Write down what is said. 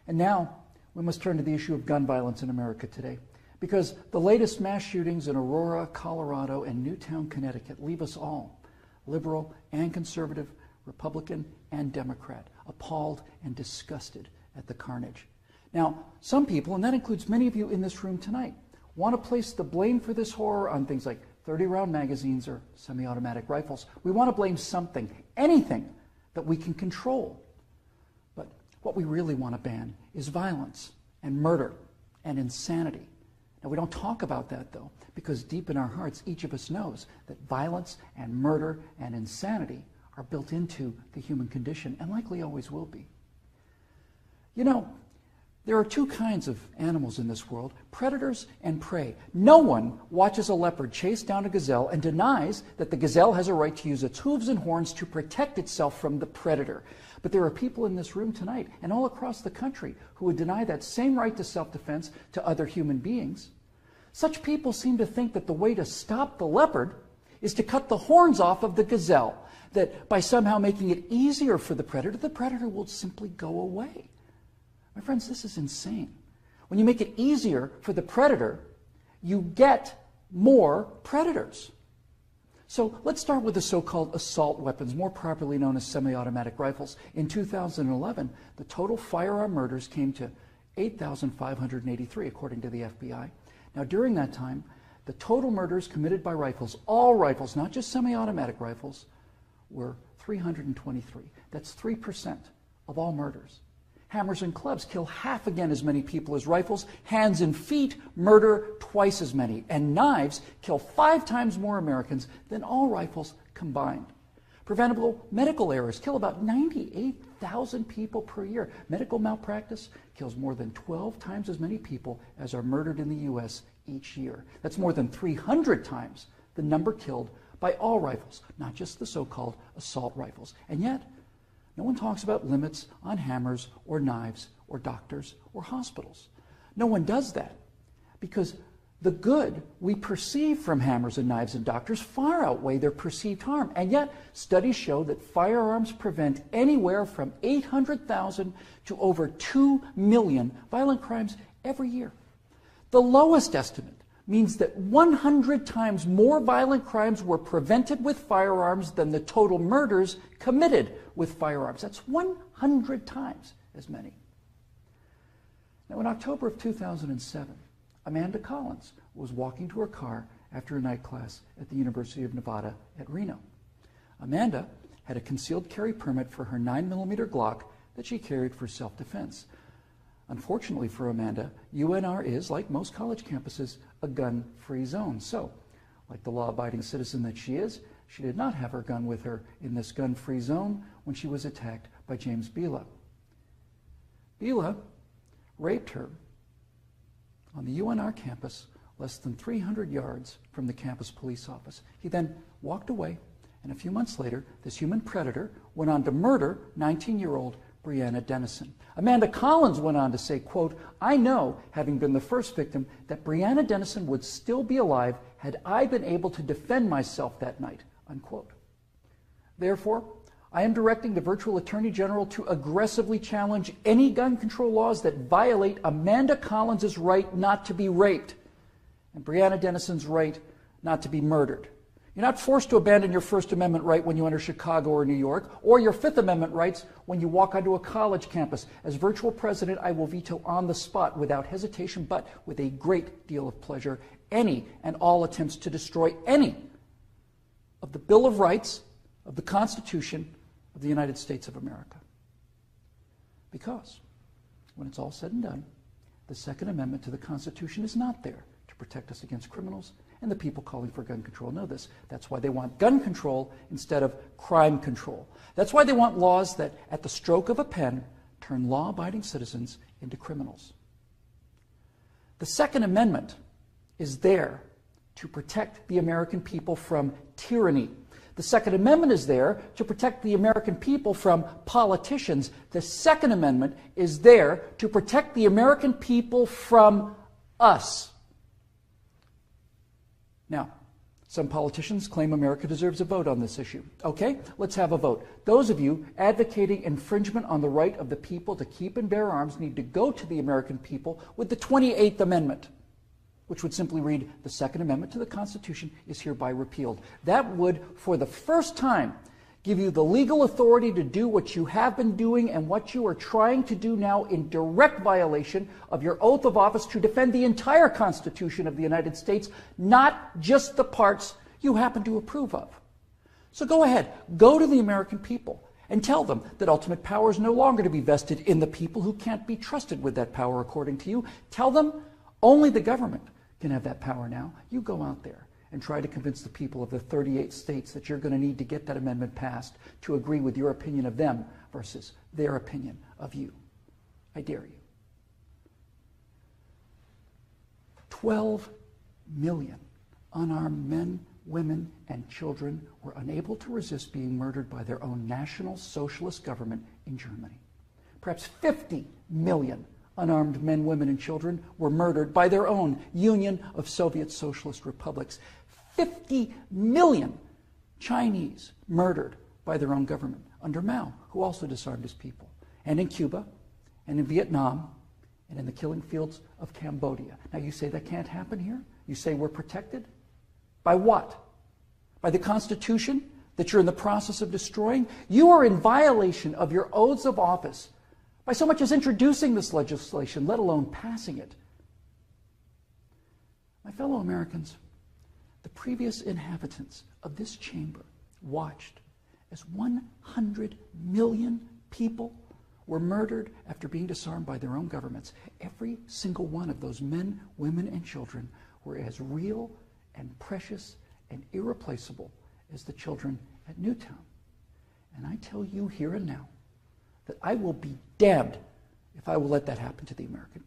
And now we must turn to the issue of gun violence in America today, because the latest mass shootings in Aurora, Colorado, and Newtown, Connecticut leave us all, liberal and conservative, Republican and Democrat, appalled and disgusted at the carnage. Now, some people, and that includes many of you in this room tonight, want to place the blame for this horror on things like 30-round magazines or semi-automatic rifles. We want to blame something, anything that we can control. But what we really want to ban is violence and murder and insanity. Now, we don't talk about that, though, because deep in our hearts, each of us knows that violence and murder and insanity are built into the human condition and likely always will be. You know, there are two kinds of animals in this world, predators and prey. No one watches a leopard chase down a gazelle and denies that the gazelle has a right to use its hooves and horns to protect itself from the predator. But there are people in this room tonight and all across the country who would deny that same right to self-defense to other human beings. Such people seem to think that the way to stop the leopard is to cut the horns off of the gazelle, that by somehow making it easier for the predator will simply go away. My friends, this is insane. When you make it easier for the predator, you get more predators. So let's start with the so-called assault weapons, more properly known as semi-automatic rifles. In 2011, the total firearm murders came to 8,583, according to the FBI. Now, during that time, the total murders committed by rifles, all rifles, not just semi-automatic rifles, were 323. That's 3% of all murders. Hammers and clubs kill half again as many people as rifles. Hands and feet murder twice as many. And knives kill 5 times more Americans than all rifles combined. Preventable medical errors kill about 98,000 people per year. Medical malpractice kills more than 12 times as many people as are murdered in the U.S. each year. That's more than 300 times the number killed by all rifles, not just the so-called assault rifles. And yet, no one talks about limits on hammers or knives or doctors or hospitals. No one does that because the good we perceive from hammers and knives and doctors far outweigh their perceived harm. And yet, studies show that firearms prevent anywhere from 800,000 to over 2 million violent crimes every year. The lowest estimate means that 100 times more violent crimes were prevented with firearms than the total murders committed with firearms. That's 100 times as many. Now, in October of 2007, Amanda Collins was walking to her car after a night class at the University of Nevada at Reno. Amanda had a concealed carry permit for her 9mm Glock that she carried for self-defense. Unfortunately for Amanda, UNR is, like most college campuses, a gun-free zone. So, like the law-abiding citizen that she is, she did not have her gun with her in this gun-free zone when she was attacked by James Bila. Bila raped her on the UNR campus less than 300 yards from the campus police office. He then walked away, and a few months later, this human predator went on to murder 19-year-old Breonna Dennison. Amanda Collins went on to say, quote, "I know, having been the first victim, that Breonna Dennison would still be alive had I been able to defend myself that night," unquote. Therefore, I am directing the virtual Attorney General to aggressively challenge any gun control laws that violate Amanda Collins' right not to be raped and Breonna Dennison's right not to be murdered. You're not forced to abandon your First Amendment right when you enter Chicago or New York, or your Fifth Amendment rights when you walk onto a college campus. As virtual president, I will veto on the spot, without hesitation, but with a great deal of pleasure, any and all attempts to destroy any of the Bill of Rights, of the Constitution of the United States of America. Because, when it's all said and done, the Second Amendment to the Constitution is not there to protect us against criminals, and the people calling for gun control know this. That's why they want gun control instead of crime control. That's why they want laws that, at the stroke of a pen, turn law-abiding citizens into criminals. The Second Amendment is there to protect the American people from tyranny. The Second Amendment is there to protect the American people from politicians. The Second Amendment is there to protect the American people from us. Now, Some politicians claim America deserves a vote on this issue. Okay, let's have a vote. Those of you advocating infringement on the right of the people to keep and bear arms need to go to the American people with the 28th Amendment, which would simply read, the Second Amendment to the Constitution is hereby repealed. That would, for the first time, give you the legal authority to do what you have been doing and what you are trying to do now in direct violation of your oath of office to defend the entire Constitution of the United States, not just the parts you happen to approve of. So go ahead, go to the American people and tell them that ultimate power is no longer to be vested in the people who can't be trusted with that power according to you. Tell them only the government can have that power now. You go out there and try to convince the people of the 38 states that you're going to need to get that amendment passed to agree with your opinion of them versus their opinion of you. I dare you. 12 million unarmed men, women, and children were unable to resist being murdered by their own National Socialist government in Germany. Perhaps 50 million unarmed men, women, and children were murdered by their own Union of Soviet Socialist Republics. 50 million Chinese murdered by their own government under Mao, who also disarmed his people. And in Cuba, and in Vietnam, and in the killing fields of Cambodia. Now you say that can't happen here? You say we're protected? By what? By the Constitution that you're in the process of destroying? You are in violation of your oaths of office by so much as introducing this legislation, let alone passing it. My fellow Americans, the previous inhabitants of this chamber watched as 100 million people were murdered after being disarmed by their own governments. Every single one of those men, women, and children were as real and precious and irreplaceable as the children at Newtown. And I tell you here and now that I will be damned if I will let that happen to the American